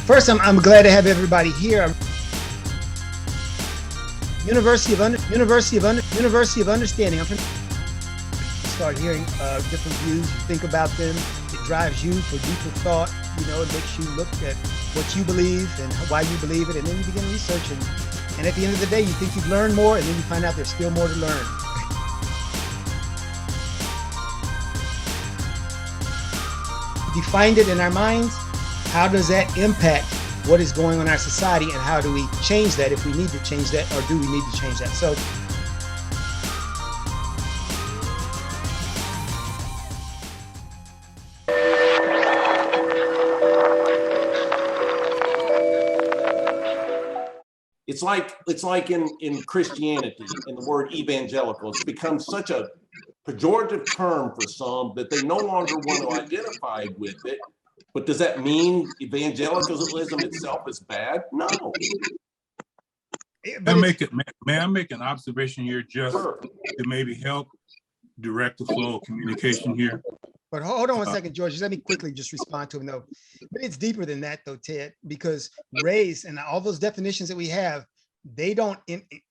First, I'm glad to have everybody here. University of Understanding. I'm going to start hearing different views. You think about them. It drives you for deeper thought. You know, it makes you look at what you believe and why you believe it, and then you begin researching. And at the end of the day, you think you've learned more, and then you find out there's still more to learn. Defined it in our minds. How does that impact what is going on in our society, and how do we change that if we need to change that, or do we need to change that? So it's like in Christianity, in the word evangelical, it's become such a pejorative term for some that they no longer want to identify with it. But does that mean evangelicalism itself is bad? No. May I make an observation here, just to maybe help direct the flow of communication here? But hold on one second, George. Just let me quickly just respond to him, though. But it's deeper than that, though, Ted, because race and all those definitions that we have, they don't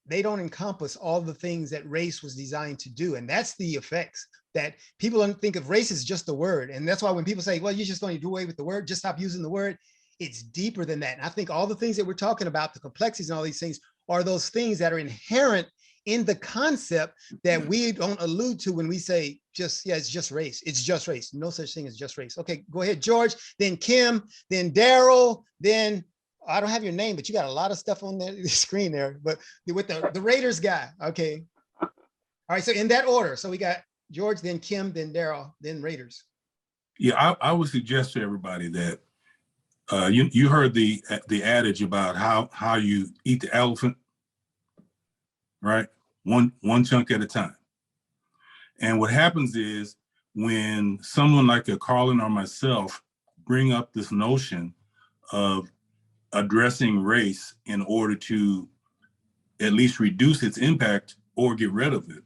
encompass all the things that race was designed to do. And that's the effects that people don't think of race as just a word. And that's why when people say, well, you're just going to do away with the word, just stop using the word, it's deeper than that. And I think all the things that we're talking about, the complexities and all these things, are those things that are inherent in the concept that we don't allude to when we say it's just race. It's just race. No such thing as just race. Okay, go ahead, George, then Kim, then Daryl, then I don't have your name, but you got a lot of stuff on the screen there, but with the Raiders guy. Okay. All right, so in that order. So we got George, then Kim, then Daryl, then Raiders. Yeah, I would suggest to everybody that you heard the adage about how you eat the elephant, right? One chunk at a time. And what happens is when someone like a Carlin or myself bring up this notion of addressing race in order to at least reduce its impact or get rid of it,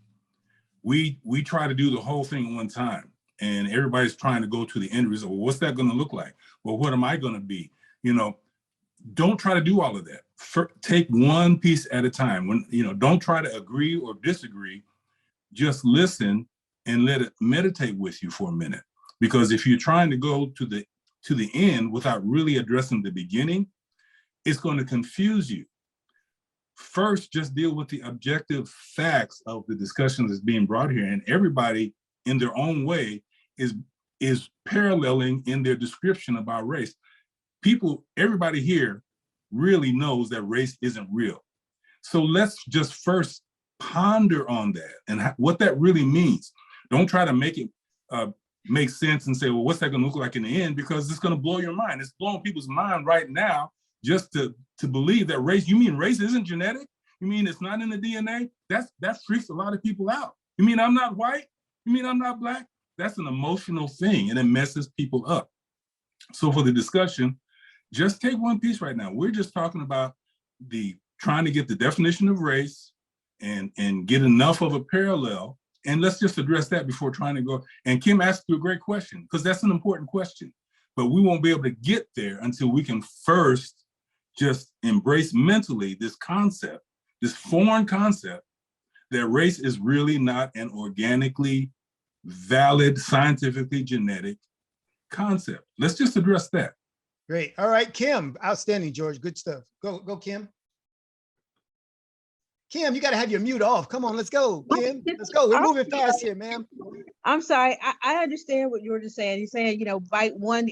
we try to do the whole thing at one time, and everybody's trying to go to the end result. Well, what's that going to look like? Well, what am I going to be? You know, don't try to do all of that. Take one piece at a time. Don't try to agree or disagree. Just listen and let it meditate with you for a minute. Because if you're trying to go to the end without really addressing the beginning, it's going to confuse you. First, just deal with the objective facts of the discussion that's being brought here, and everybody in their own way is paralleling in their description about race. Everybody here really knows that race isn't real. So let's just first ponder on that and what that really means. Don't try to make it make sense and say, well, what's that going to look like in the end? Because it's going to blow your mind. It's blowing people's mind right now just to believe that race isn't genetic? You mean it's not in the DNA? That freaks a lot of people out. You mean I'm not white? You mean I'm not black? That's an emotional thing, and it messes people up. So for the discussion, just take one piece right now. We're just talking about trying to get the definition of race and get enough of a parallel. And let's just address that before trying to go. And Kim asked you a great question, because that's an important question. But we won't be able to get there until we can first just embrace mentally this concept, this foreign concept, that race is really not an organically valid, scientifically genetic concept. Let's just address that. Great. All right, Kim. Outstanding, George. Good stuff. Go, Kim. Kim, you got to have your mute off. Come on, let's go, Kim. Let's go. We're moving fast here, ma'am. I'm sorry. I understand what George is saying. He's saying, bite one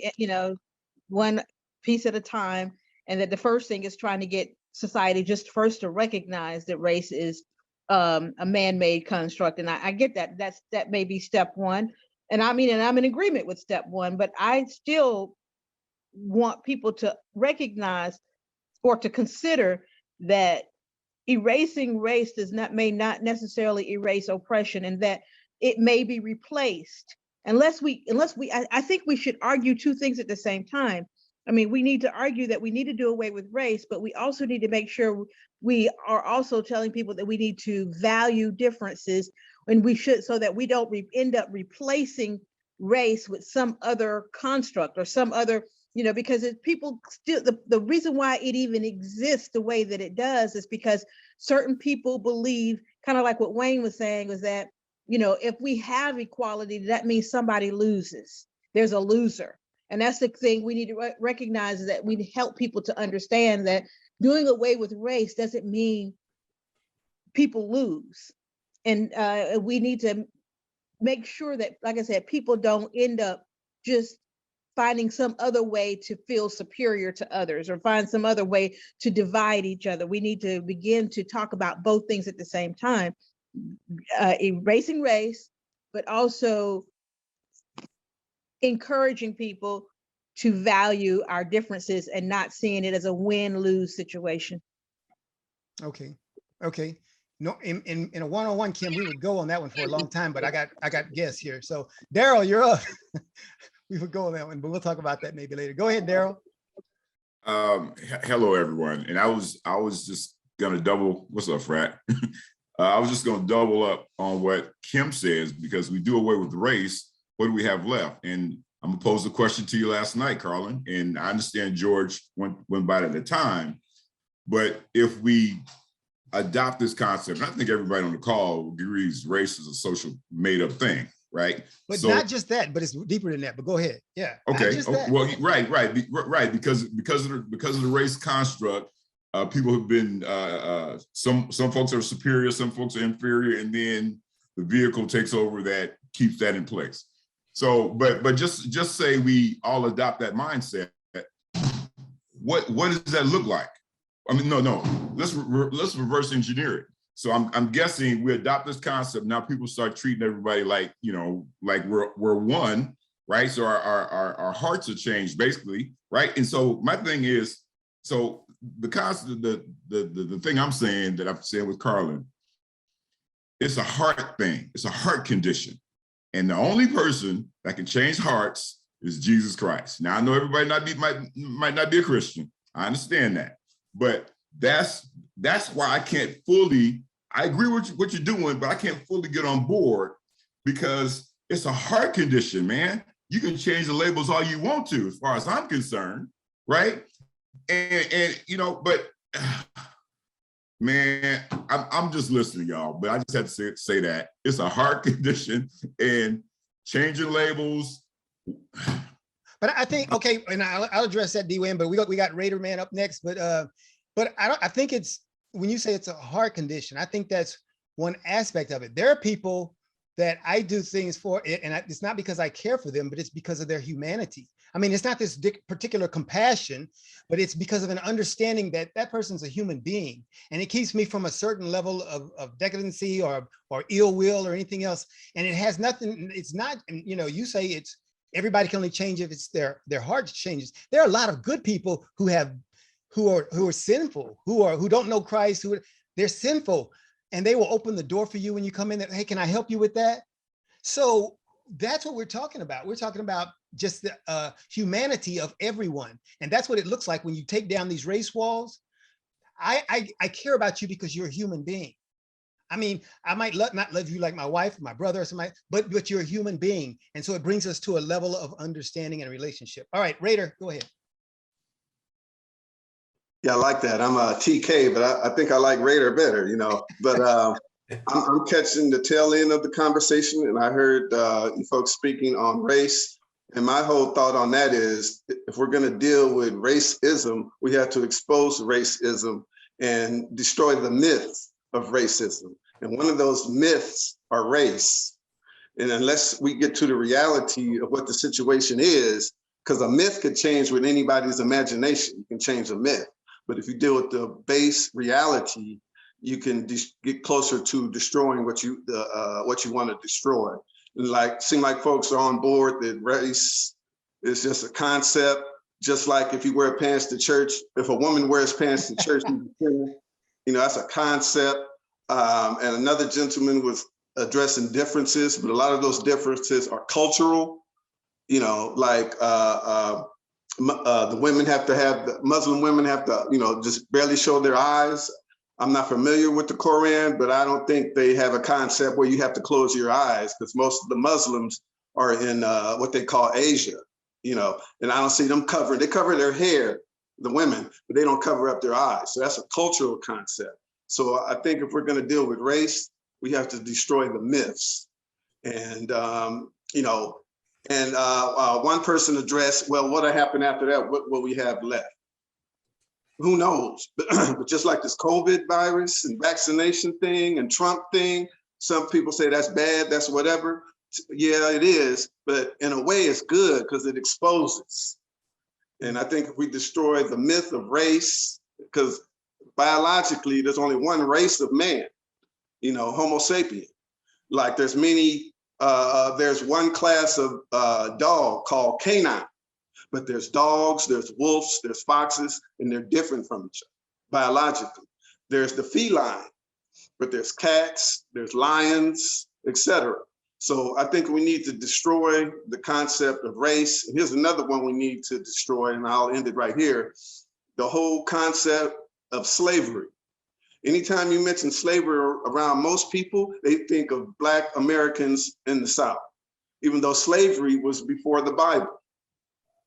piece at a time, and that the first thing is trying to get society just first to recognize that race is a man-made construct. And I get that. That may be step one. And I'm in agreement with step one, but I still want people to recognize or to consider that erasing race may not necessarily erase oppression, and that it may be replaced I think we should argue two things at the same time. I mean, we need to argue that we need to do away with race, but we also need to make sure we are also telling people that we need to value differences, and we should, so that we don't end up replacing race with some other construct or some other, because people still, the reason why it even exists the way that it does is because certain people believe, kind of like what Wayne was saying, was that, if we have equality, that means somebody loses. There's a loser. And that's the thing we need to recognize, is that we help people to understand that doing away with race doesn't mean people lose. And we need to make sure that, like I said, people don't end up just finding some other way to feel superior to others, or find some other way to divide each other. We need to begin to talk about both things at the same time, erasing race, but also encouraging people to value our differences and not seeing it as a win-lose situation. Okay. No, in a one-on-one, Kim, we would go on that one for a long time, but I got guests here. So Daryl, you're up. We would go on that one, but we'll talk about that maybe later. Go ahead, Daryl. Hello, everyone. And I was just gonna what's up, Frat? I was just gonna double up on what Kim says, because we do away with race. What do we have left? And I'm gonna pose a question to you last night, Carlin, and I understand George went by it at the time, but if we adopt this concept, and I think everybody on the call agrees race is a social made up thing, right? But so, not just that, but it's deeper than that. But go ahead. Yeah. Okay. Well, right. Because of the race construct, people have been some folks are superior, some folks are inferior, and then the vehicle takes over that keeps that in place. So, but just say we all adopt that mindset. What does that look like? I mean, no. Let's reverse engineer it. So I'm guessing we adopt this concept. Now people start treating everybody like, like we're one, right? So our hearts are changed basically, right? And so my thing is, so the concept, the thing I'm saying that I'm saying with Carlin, it's a heart thing. It's a heart condition. And the only person that can change hearts is Jesus Christ. Now I know everybody might not be a Christian. I understand that. But that's why I can't fully, I agree with what you're doing, but I can't fully get on board, because it's a heart condition, man. You can change the labels all you want to, as far as I'm concerned, right? And but man, I'm just listening, y'all, but I just have to say that it's a heart condition, and changing labels. But I think, okay, and I'll address that, D-Wayne, but we got Raider Man up next. But I think it's, when you say it's a heart condition, I think that's one aspect of it. There are people that I do things for, and it's not because I care for them, but it's because of their humanity. I mean, it's not this particular compassion, but it's because of an understanding that that person's a human being, and it keeps me from a certain level of decadency or ill will or anything else. And it has nothing, it's not, you say it's, everybody can only change if it's their heart changes. There are a lot of good people who are sinful, who don't know Christ, they're sinful, and they will open the door for you when you come in. Hey, can I help you with that? So that's what we're talking about. We're talking about just the humanity of everyone, and that's what it looks like when you take down these race walls. I care about you because you're a human being. I mean, I might not love you like my wife, my brother, or somebody, but you're a human being. And so it brings us to a level of understanding and relationship. All right, Raider, go ahead. Yeah, I like that. I'm a TK, but I think I like Raider better, but I'm catching the tail end of the conversation, and I heard you folks speaking on race. And my whole thought on that is, if we're going to deal with racism, we have to expose racism and destroy the myths of racism. And one of those myths are race. And unless we get to the reality of what the situation is, because a myth could change with anybody's imagination, you can change a myth. But if you deal with the base reality, you can get closer to destroying what you want to destroy. And seem like folks are on board that race is just a concept. Just like if you wear pants to church, if a woman wears pants to church, that's a concept. And another gentleman was addressing differences, but a lot of those differences are cultural. The women have to the Muslim women have to, just barely show their eyes. I'm not familiar with the Quran, but I don't think they have a concept where you have to close your eyes, because most of the Muslims are in what they call Asia. you know, and I don't see them covering, they cover their hair, the women, but they don't cover up their eyes. So that's a cultural concept. So I think if we're going to deal with race, we have to destroy the myths. And, you know, and one person addressed, well, what'll happen after that? What will we have left? Who knows? But just like this COVID virus and vaccination thing and Trump thing, some people say that's bad, that's whatever. Yeah, it is. But in a way, it's good because it exposes. And I think if we destroy the myth of race, because biologically, there's only one race of man, you know, Homo sapien. Like there's many, there's one class of dog called canine, but there's dogs, there's wolves, there's foxes, and they're different from each other biologically. There's the feline, but there's cats, there's lions, etc. So I think we need to destroy the concept of race. And here's another one we need to destroy, and I'll end it right here. The whole concept of slavery. Anytime you mention slavery around most people, they think of Black Americans in the South, even though slavery was before the Bible.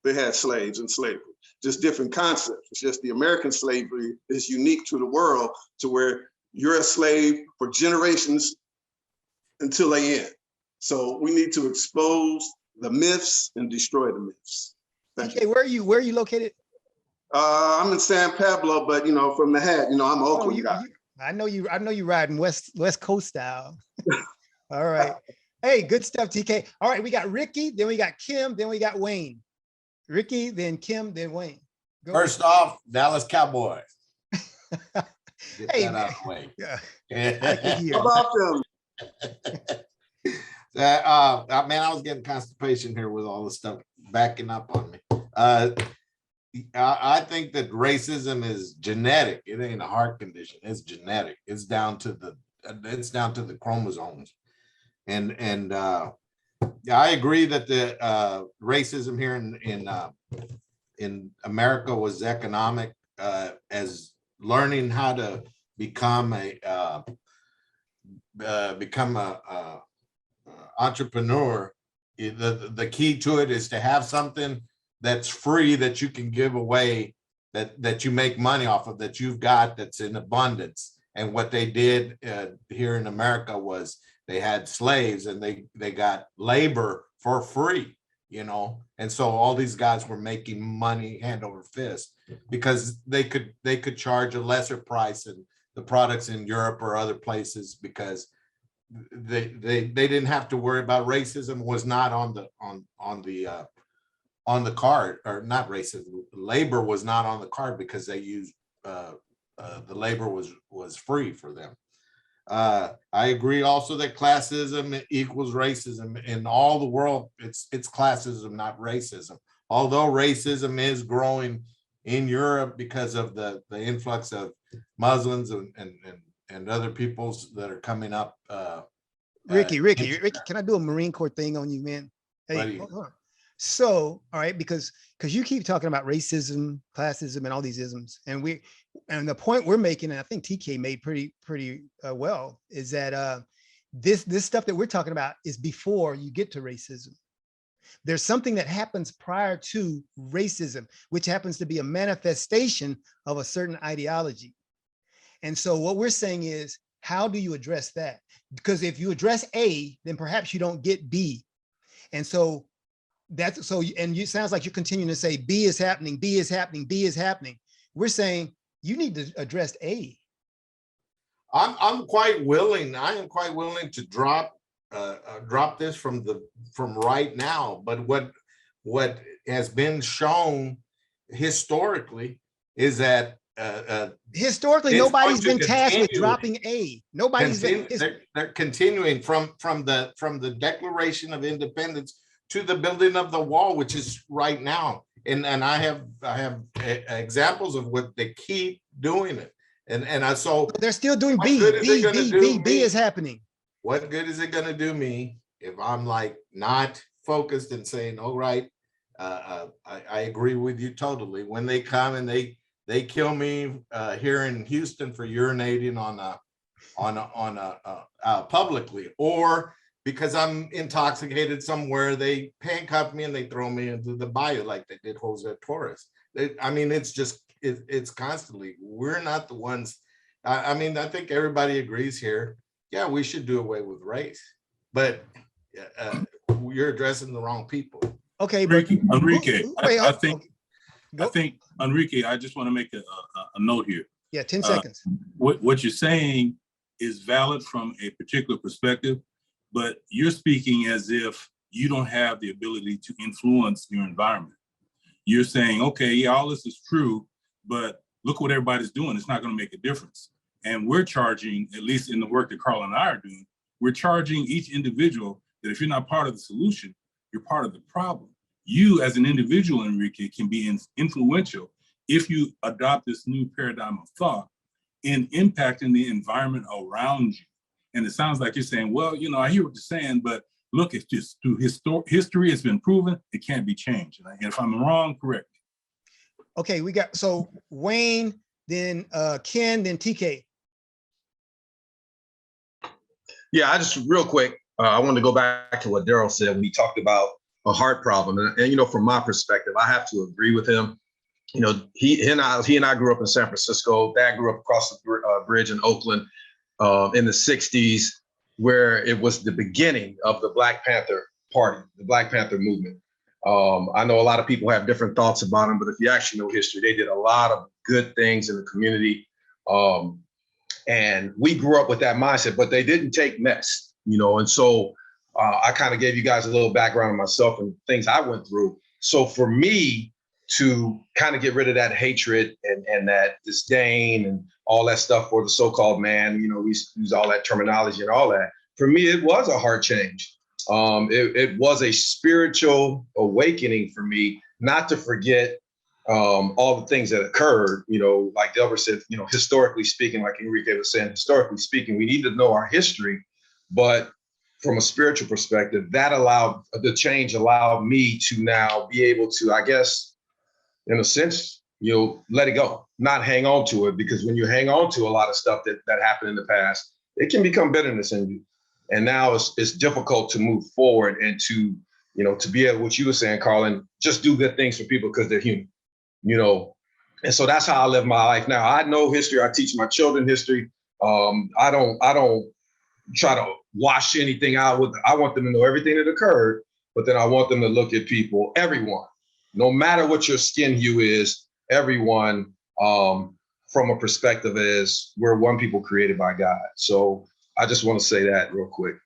They had slaves and slavery, just different concepts. It's just the American slavery is unique to the world, to where you're a slave for generations until they end. So we need to expose the myths and destroy the myths. Thank you. Where are you located? I'm in San Pablo, but you know, from the hat, you know, I'm an Oakland guy. I know you riding West Coast style. All right. Hey, good stuff, TK. All right, we got Ricky, then we got Kim, then we got Wayne. Ricky, then Kim, then Wayne. Go First off, Dallas Cowboys. Get Hey, that out of the way. Yeah. I can hear. How about them? Man, I was getting constipation here with all the stuff backing up on me. I think that racism is genetic. It ain't a heart condition. It's genetic. It's down to the chromosomes. And I agree that the racism here in America was economic, as learning how to become a entrepreneur. The key to it is to have something that's free, that you can give away, that you make money off of, that you've got, that's in abundance. And what they did here in America was they had slaves, and they got labor for free, you know. And so all these guys were making money hand over fist because they could charge a lesser price than the products in Europe or other places, because they didn't have to worry about racism. Was not on the card, or not racism. Labor was not on the card because they used the labor was free for them. I agree also that classism equals racism in all the world. It's classism, not racism. Although racism is growing in Europe because of the influx of Muslims and other peoples that are coming up. Ricky, can I do a Marine Corps thing on you, man? Hey, hold on. So, all right, because you keep talking about racism, classism, and all these isms, and the point we're making, and I think TK made pretty well, is that this stuff that we're talking about is before you get to racism. There's something that happens prior to racism, which happens to be a manifestation of a certain ideology. And so what we're saying is, how do you address that? Because if you address A, then perhaps you don't get B. And so and you sounds like you're continuing to say B is happening, B is happening, B is happening. We're saying you need to address A. I'm quite willing. I am quite willing to drop this from right now. But what has been shown historically is that historically nobody's been tasked with dropping A. They're continuing from the Declaration of Independence to the building of the wall, which is right now. And I have examples of what they keep doing it. And so they're still doing B. B is happening. What good is it going to do me if I'm like not focused and saying, all right, I agree with you totally. When they come and they kill me here in Houston for urinating on publicly, or because I'm intoxicated somewhere, they handcuff me and they throw me into the bayou like they did Jose Torres. I mean, it's just, it's constantly, we're not the ones. I mean, I think everybody agrees here. Yeah, we should do away with race, but you're addressing the wrong people. Okay, but Enrique, wait, I think, okay. Go. Enrique, I just want to make a note here. Yeah, 10 seconds. What you're saying is valid from a particular perspective, but you're speaking as if you don't have the ability to influence your environment. You're saying, okay, yeah, all this is true, but look what everybody's doing. It's not going to make a difference. And we're charging, at least in the work that Carl and I are doing, we're charging each individual that if you're not part of the solution, you're part of the problem. You as an individual, Enrique, can be influential if you adopt this new paradigm of thought in impacting the environment around you. And it sounds like you're saying, well, you know, I hear what you're saying, but look, it's just through history, it's been proven, it can't be changed. And if I'm wrong, correct me. Okay, we got, so Wayne, then Ken, then TK. Yeah, I just real quick, I wanted to go back to what Daryl said when he talked about a heart problem. And you know, from my perspective, I have to agree with him. You know, he and I grew up in San Francisco. Dad grew up across the bridge in Oakland in the 60s, where it was the beginning of the Black Panther Party, the Black Panther movement. I know a lot of people have different thoughts about them, but if you actually know history, they did a lot of good things in the community. And we grew up with that mindset, but they didn't take mess, you know, and so I kind of gave you guys a little background on myself and things I went through. So for me to kind of get rid of that hatred and that disdain and all that stuff for the so-called man, you know, we use all that terminology and all that. For me, it was a heart change. It was a spiritual awakening for me, not to forget all the things that occurred, you know, like Delbert said, you know, historically speaking, like Enrique was saying, historically speaking, we need to know our history, but from a spiritual perspective, that allowed me to now be able to, I guess, in a sense, you know, let it go, not hang on to it, because when you hang on to a lot of stuff that happened in the past, it can become bitterness in you. And now it's difficult to move forward and to, you know, to be able, what you were saying, Carlin, just do good things for people because they're human. You know, and so that's how I live my life now. I know history. I teach my children history. I don't try to wash anything out. I want them to know everything that occurred, but then I want them to look at people, everyone, no matter what your skin hue is, everyone from a perspective as we're one people created by God. So I just want to say that real quick.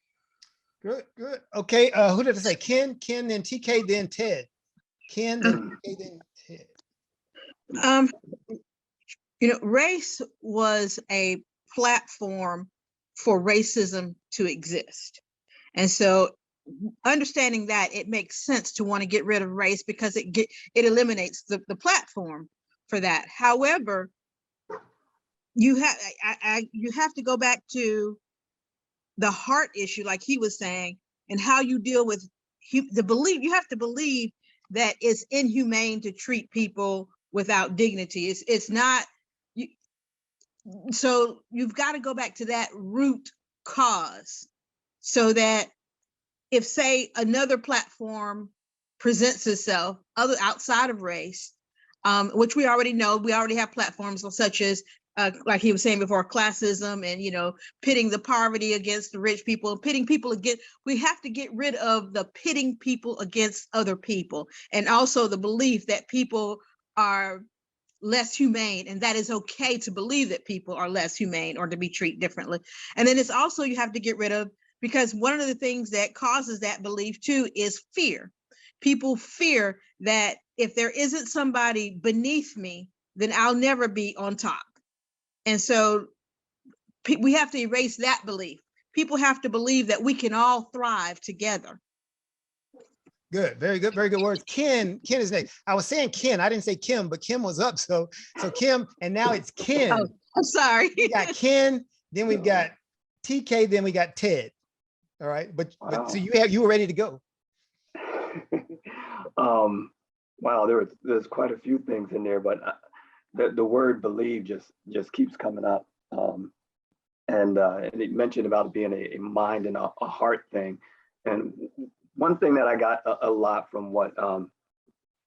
Good. Okay, who did I say? Ken, then TK, then Ted. Ken, then TK, then Ted. You know, race was a platform for racism to exist. And so understanding that, it makes sense to want to get rid of race because it eliminates the platform for that. However, you have to go back to the heart issue, like he was saying, and how you deal with the belief. You have to believe that it's inhumane to treat people without dignity. It's not. So you've got to go back to that root cause, so that if, say, another platform presents itself outside of race, which we already know, we already have platforms such as, like he was saying before, classism, and, you know, pitting the poverty against the rich people, pitting people against. We have to get rid of the pitting people against other people, and also the belief that people are less humane, and that is okay to believe that people are less humane or to be treated differently. And then it's also, you have to get rid of, because one of the things that causes that belief too is fear. People fear that if there isn't somebody beneath me, then I'll never be on top. And so we have to erase that belief. People have to believe that we can all thrive together. Good, very good words. Ken is next. I was saying Ken, I didn't say Kim, but Kim was up. So Kim, and now it's Ken. Oh, I'm sorry. We got Ken, then we've got TK, then we got Ted. All right, but so you were ready to go. Wow, there's quite a few things in there, but the word believe just keeps coming up. And he mentioned about it being a mind and a heart thing. And one thing that I got a lot from what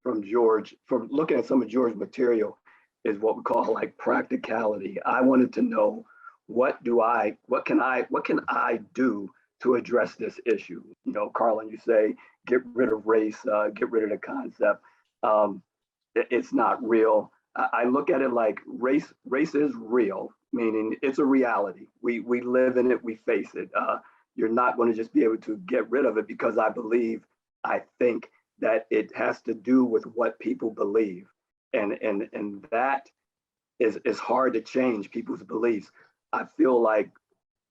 from George, from looking at some of George's material, is what we call like practicality. I wanted to know what can I do to address this issue? You know, Carlin, you say get rid of race, get rid of the concept. It's not real. I look at it like race is real, meaning it's a reality. We live in it, we face it. You're not going to just be able to get rid of it because I think that it has to do with what people believe. And that is hard to change people's beliefs. I feel like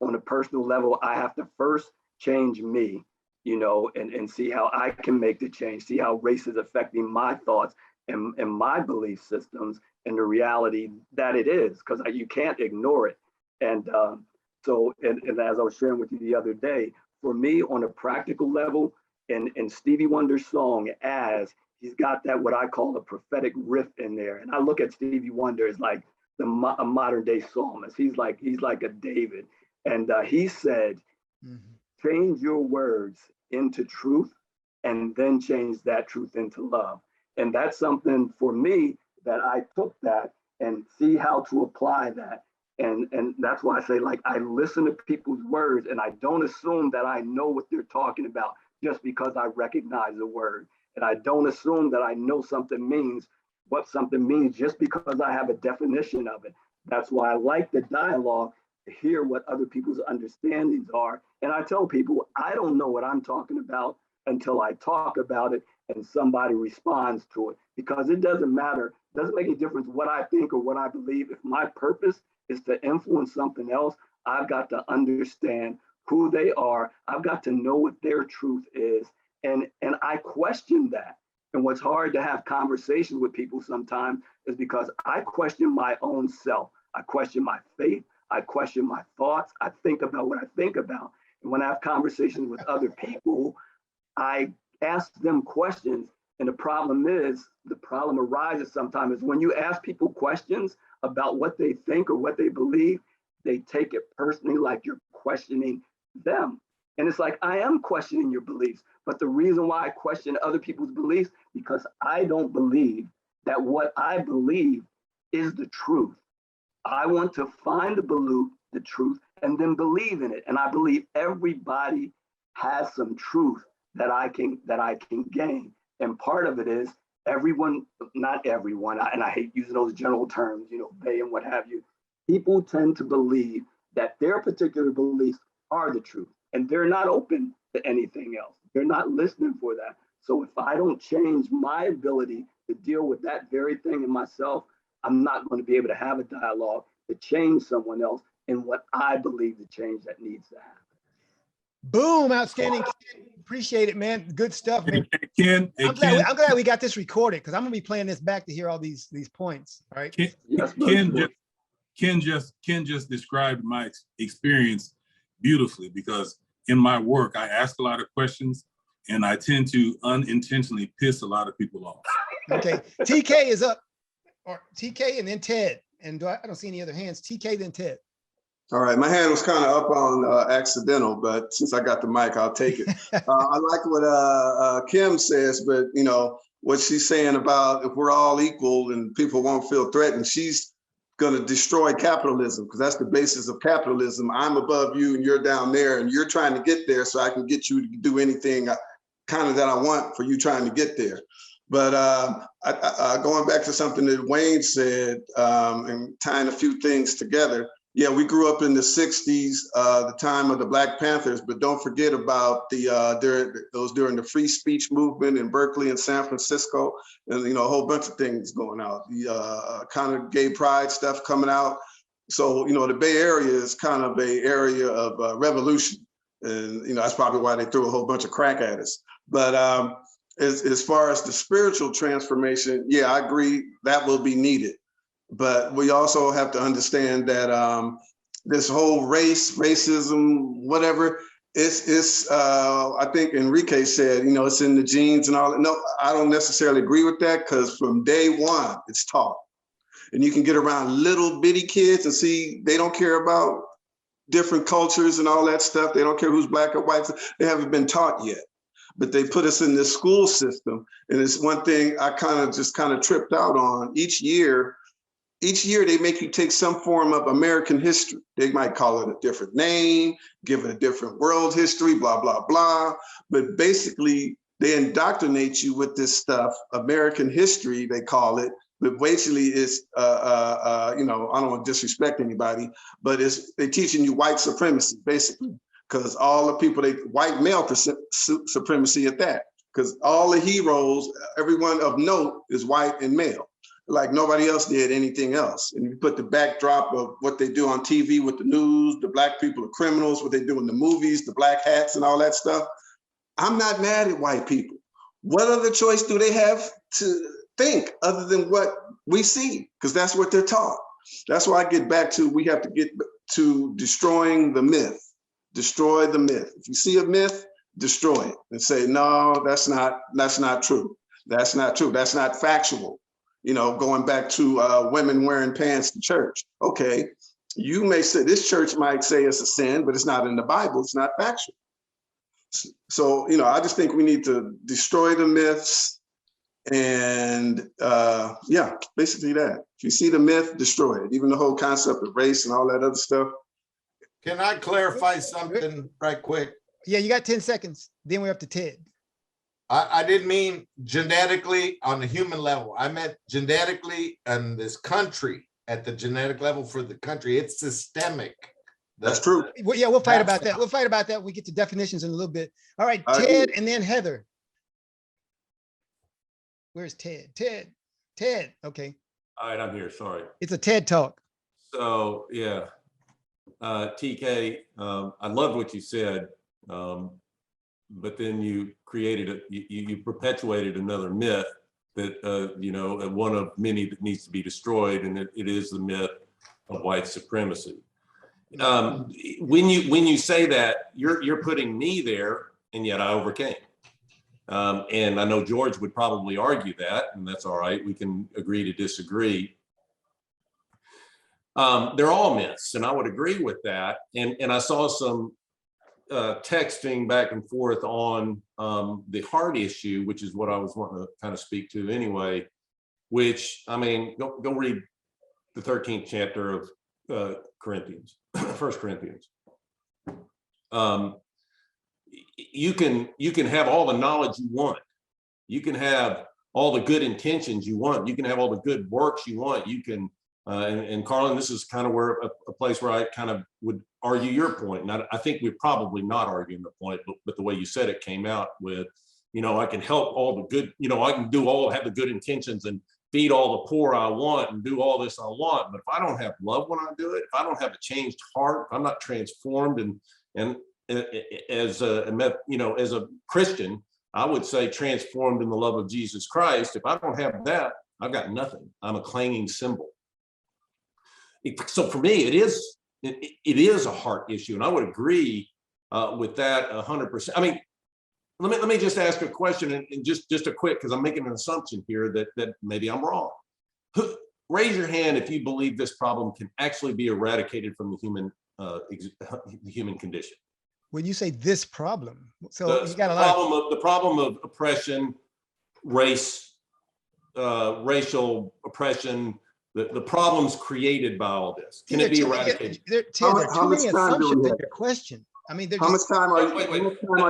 on a personal level, I have to first change me, you know, and see how I can make the change, see how race is affecting my thoughts and my belief systems and the reality that it is, because you can't ignore it. And so as I was sharing with you the other day, for me on a practical level, in Stevie Wonder's song, As, he's got that what I call a prophetic riff in there. And I look at Stevie Wonder as like a modern day psalmist. He's like a David. And he said, change your words into truth and then change that truth into love. And that's something for me that I took that and see how to apply that. And that's why I say, like, I listen to people's words and I don't assume that I know what they're talking about just because I recognize the word. And I don't assume that I know something means what something means just because I have a definition of it. That's why I like the dialogue, to hear what other people's understandings are. And I tell people, I don't know what I'm talking about until I talk about it and somebody responds to it, because it doesn't matter. It doesn't make any difference what I think or what I believe. If my purpose is to influence something else, I've got to understand who they are. I've got to know what their truth is. And I question that. And what's hard to have conversations with people sometimes is because I question my own self. I question my faith. I question my thoughts. I think about what I think about. And when I have conversations with other people, I ask them questions. And the problem arises sometimes is when you ask people questions about what they think or what they believe, they take it personally, like you're questioning them. And it's like, I am questioning your beliefs. But the reason why I question other people's beliefs, because I don't believe that what I believe is the truth. I want to find the truth and then believe in it. And I believe everybody has some truth that I can gain. And part of it is everyone, not everyone, and I hate using those general terms, you know, they and what have you. People tend to believe that their particular beliefs are the truth, and they're not open to anything else. They're not listening for that. So if I don't change my ability to deal with that very thing in myself, I'm not going to be able to have a dialogue to change someone else in what I believe the change that needs to happen. Boom, outstanding. Appreciate it, man. Good stuff, man. Ken, I'm glad we got this recorded, because I'm gonna be playing this back to hear all these points. All right. Ken just described my experience beautifully, because in my work I ask a lot of questions and I tend to unintentionally piss a lot of people off. Okay, TK is up, or TK and then Ted. And I don't see any other hands. TK then Ted. All right, my hand was kind of up on accidental, but since I got the mic, I'll take it. I like what Kim says, but you know what she's saying about if we're all equal and people won't feel threatened, she's going to destroy capitalism, because that's the basis of capitalism. I'm above you and you're down there, and you're trying to get there, so I can get you to do anything kind of that I want for you trying to get there. But going back to something that Wayne said and tying a few things together. Yeah, we grew up in the 60s, the time of the Black Panthers, but don't forget about during the free speech movement in Berkeley and San Francisco, and you know, a whole bunch of things going out. The kind of gay pride stuff coming out. So you know, the Bay Area is kind of an area of revolution, and you know, that's probably why they threw a whole bunch of crack at us. But as far as the spiritual transformation, yeah, I agree that will be needed. But we also have to understand that this whole racism, whatever, it's I think Enrique said, you know, it's in the genes and all. No, I don't necessarily agree with that, because from day one, it's taught. And you can get around little bitty kids and see they don't care about different cultures and all that stuff. They don't care who's black or white. They haven't been taught yet. But they put us in this school system. And it's one thing I kind of tripped out on. Each year they make you take some form of American history. They might call it a different name, give it a different world history, blah, blah, blah. But basically they indoctrinate you with this stuff, American history, they call it. But basically it's, you know, I don't want to disrespect anybody, but they're teaching you white supremacy, basically. Because all the people, white male supremacy at that. Because all the heroes, everyone of note is white and male. Like nobody else did anything else. And you put the backdrop of what they do on TV with the news, the black people are criminals, what they do in the movies, the black hats and all that stuff. I'm not mad at white people. What other choice do they have to think other than what we see? Because that's what they're taught. That's why I get back to, we have to get to destroying the myth. Destroy the myth. If you see a myth, destroy it and say, no, that's not true. That's not true. That's not factual. You know, going back to women wearing pants to church. Okay, you may say, this church might say it's a sin, but it's not in the Bible. It's not factual. So, you know, I just think we need to destroy the myths and yeah, basically that. If you see the myth, destroy it. Even the whole concept of race and all that other stuff. Can I clarify something right quick? Yeah, you got 10 seconds. Then we're up to Ted. I didn't mean genetically on the human level. I meant genetically in this country, at the genetic level for the country. It's systemic. That's true. Well, yeah, we'll fight about that. We'll fight about that. We get to definitions in a little bit. All right, Ted and then Heather. Where's Ted? Ted. Okay. All right, I'm here. Sorry. It's a TED Talk. So yeah, TK, I loved what you said, but then you created you perpetuated another myth that you know, one of many that needs to be destroyed, and it is the myth of white supremacy. When you say that, you're putting me there, and yet I overcame. And I know George would probably argue that, and that's all right. We can agree to disagree. They're all myths, and I would agree with that. And I saw some texting back and forth on the heart issue, which is what I was wanting to kind of speak to anyway, which, I mean, go read the 13th chapter of Corinthians, 1 Corinthians. You can have all the knowledge you want. You can have all the good intentions you want. You can have all the good works you want. You can, and Carlin, this is kind of where a place where I kind of would argue your point. And I think we're probably not arguing the point, but the way you said it came out with, you know, I can help all the good, you know, I can have the good intentions and feed all the poor I want and do all this I want. But if I don't have love when I do it, if I don't have a changed heart, if I'm not transformed and as a Christian, I would say transformed in the love of Jesus Christ. If I don't have that, I've got nothing. I'm a clanging cymbal. So for me, it is a heart issue, and I would agree with that 100%. I mean, let me just ask a question, and just a quick, because I'm making an assumption here that maybe I'm wrong. Raise your hand if you believe this problem can actually be eradicated from the human condition. When you say this problem, so you got a lot. The problem of oppression, race, racial oppression, the problems created by all this. Can it be eradicated? There are too many assumptions in your question. I mean, how much time are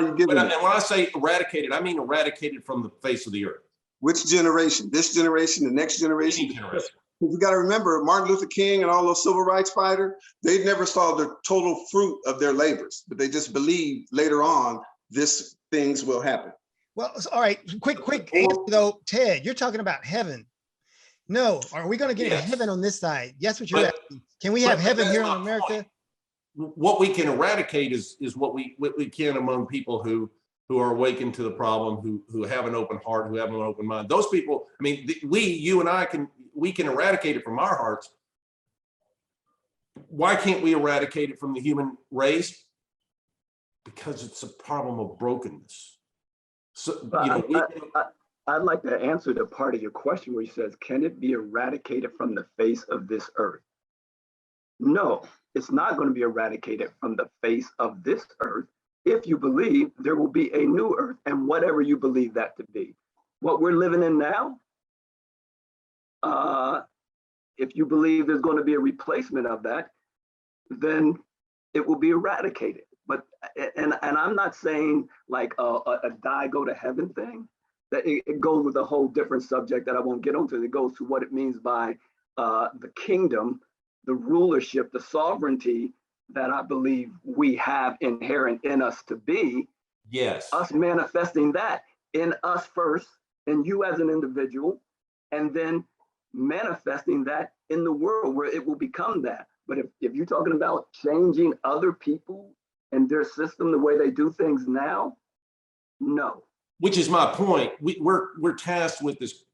you giving? And when I say eradicated, I mean eradicated from the face of the earth. Which generation? This generation, the next generation? Any generation. You got to remember, Martin Luther King and all those civil rights fighters, they never saw the total fruit of their labors, but they just believed later on things will happen. Well, all right, quick answer though, Ted, you're talking about heaven. No, are we going to get to heaven on this side? Yes, what you're asking. Can we have heaven here in America? What we can eradicate is what we can among people who are awakened to the problem, who have an open heart, who have an open mind. Those people, I mean, you and I we can eradicate it from our hearts. Why can't we eradicate it from the human race? Because it's a problem of brokenness. So, I'd like to answer the part of your question where he says, can it be eradicated from the face of this earth? No, it's not going to be eradicated from the face of this earth if you believe there will be a new earth and whatever you believe that to be. What we're living in now, if you believe there's going to be a replacement of that, then it will be eradicated. But and I'm not saying like a die go to heaven thing. That it goes with a whole different subject that I won't get onto. It goes to what it means by the kingdom, the rulership, the sovereignty that I believe we have inherent in us to be. Yes. Us manifesting that in us first, and you as an individual, and then manifesting that in the world where it will become that. But if you're talking about changing other people and their system, the way they do things now, no. Which is my point. We're tasked with this,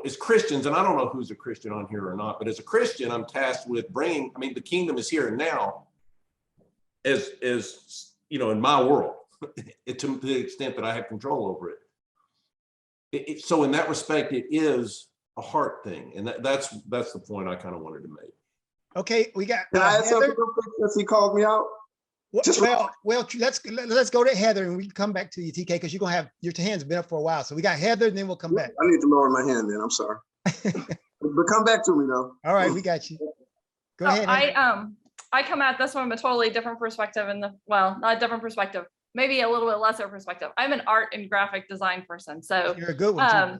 as Christians, and I don't know who's a Christian on here or not, but as a Christian, I'm tasked with bringing, the kingdom is here and now as in my world, to the extent that I have control over it. So in that respect, it is a heart thing. And that's the point I kind of wanted to make. Okay, we got Can I add something Heather. real quick since he called me out? Well, let's go to Heather and we can come back to you, TK, because you're gonna have your hand's been up for a while. So we got Heather, and then we'll come back. I need to lower my hand, man. I'm sorry. But come back to me though. All right, we got you. Go ahead. Heather. I come at this one from a totally different perspective, not a different perspective, maybe a little bit lesser perspective. I'm an art and graphic design person, so You're a good one. Too.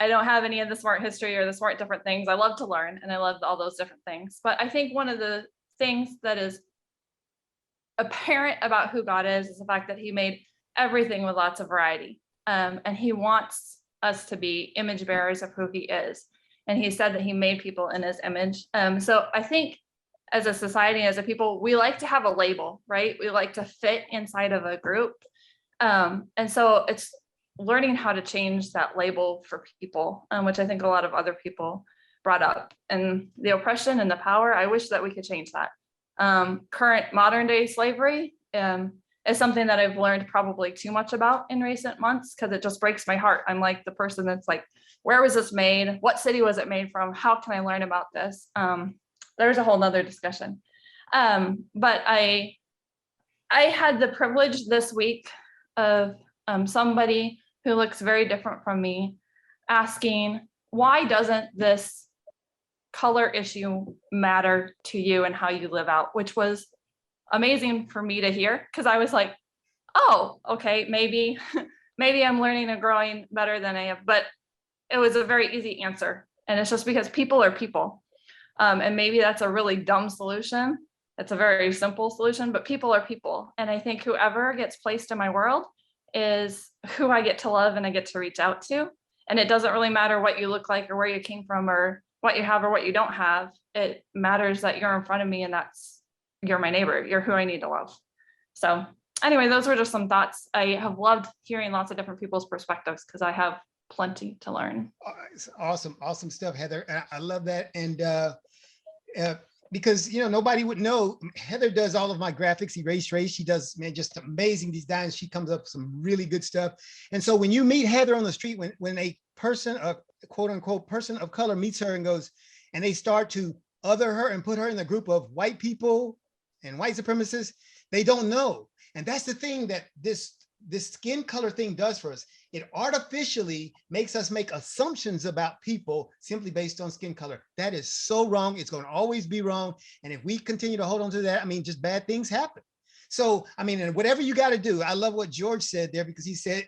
I don't have any of the smart history or the smart different things. I love to learn and I love all those different things. But I think one of the things that is apparent about who God is the fact that he made everything with lots of variety. And he wants us to be image bearers of who he is. And he said that he made people in his image. So I think as a society, as a people, we like to have a label, right? We like to fit inside of a group. And so it's learning how to change that label for people, which I think a lot of other people brought up. And the oppression and the power, I wish that we could change that. Current modern day slavery is something that I've learned probably too much about in recent months because it just breaks my heart. I'm like the person that's like, where was this made? What city was it made from? How can I learn about this? There's a whole nother discussion. But I had the privilege this week of somebody who looks very different from me asking, why doesn't this color issue matter to you and how you live out, which was amazing for me to hear because I was like, oh, okay, maybe I'm learning and growing better than I have, but it was a very easy answer. And it's just because people are people. And maybe that's a really dumb solution. It's a very simple solution, but people are people. And I think whoever gets placed in my world is who I get to love and I get to reach out to. And it doesn't really matter what you look like or where you came from or what you have or what you don't have. It matters that you're in front of me and you're my neighbor. You're who I need to love. So anyway, those were just some thoughts. I have loved hearing lots of different people's perspectives because I have plenty to learn. Awesome stuff, Heather. I love that. And because nobody would know. Heather does all of my graphics, erase race. She does, man, just amazing designs. She comes up with some really good stuff. And so when you meet Heather on the street, when a person, a quote unquote person of color meets her and goes, and they start to other her and put her in the group of white people and white supremacists, they don't know. And that's the thing that this skin color thing does for us. It artificially makes us make assumptions about people simply based on skin color. That is so wrong. It's going to always be wrong. And if we continue to hold on to that, just bad things happen. So, and whatever you got to do, I love what George said there because he said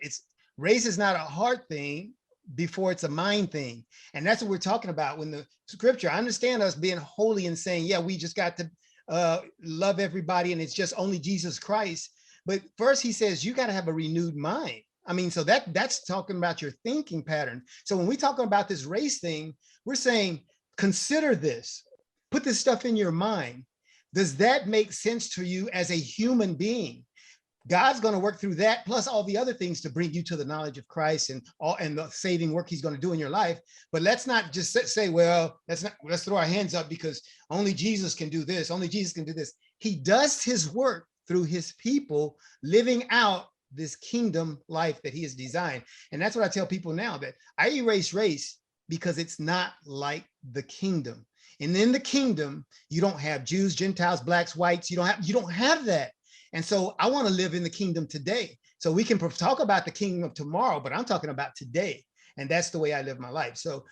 race is not a heart thing before it's a mind thing. And that's what we're talking about when the scripture, I understand us being holy and saying, yeah, we just got to love everybody and it's just only Jesus Christ. But first he says, you got to have a renewed mind. So that's talking about your thinking pattern. So when we're talking about this race thing, we're saying, consider this, put this stuff in your mind. Does that make sense to you as a human being? God's going to work through that, plus all the other things to bring you to the knowledge of Christ and the saving work he's going to do in your life. But let's not just say, well, let's throw our hands up because only Jesus can do this. Only Jesus can do this. He does his work through his people living out this kingdom life that he has designed. And that's what I tell people now, that I erase race because it's not like the kingdom. And in the kingdom, you don't have Jews, Gentiles, blacks, whites. You don't have that. And so I want to live in the kingdom today. So we can talk about the kingdom of tomorrow, but I'm talking about today. And that's the way I live my life. So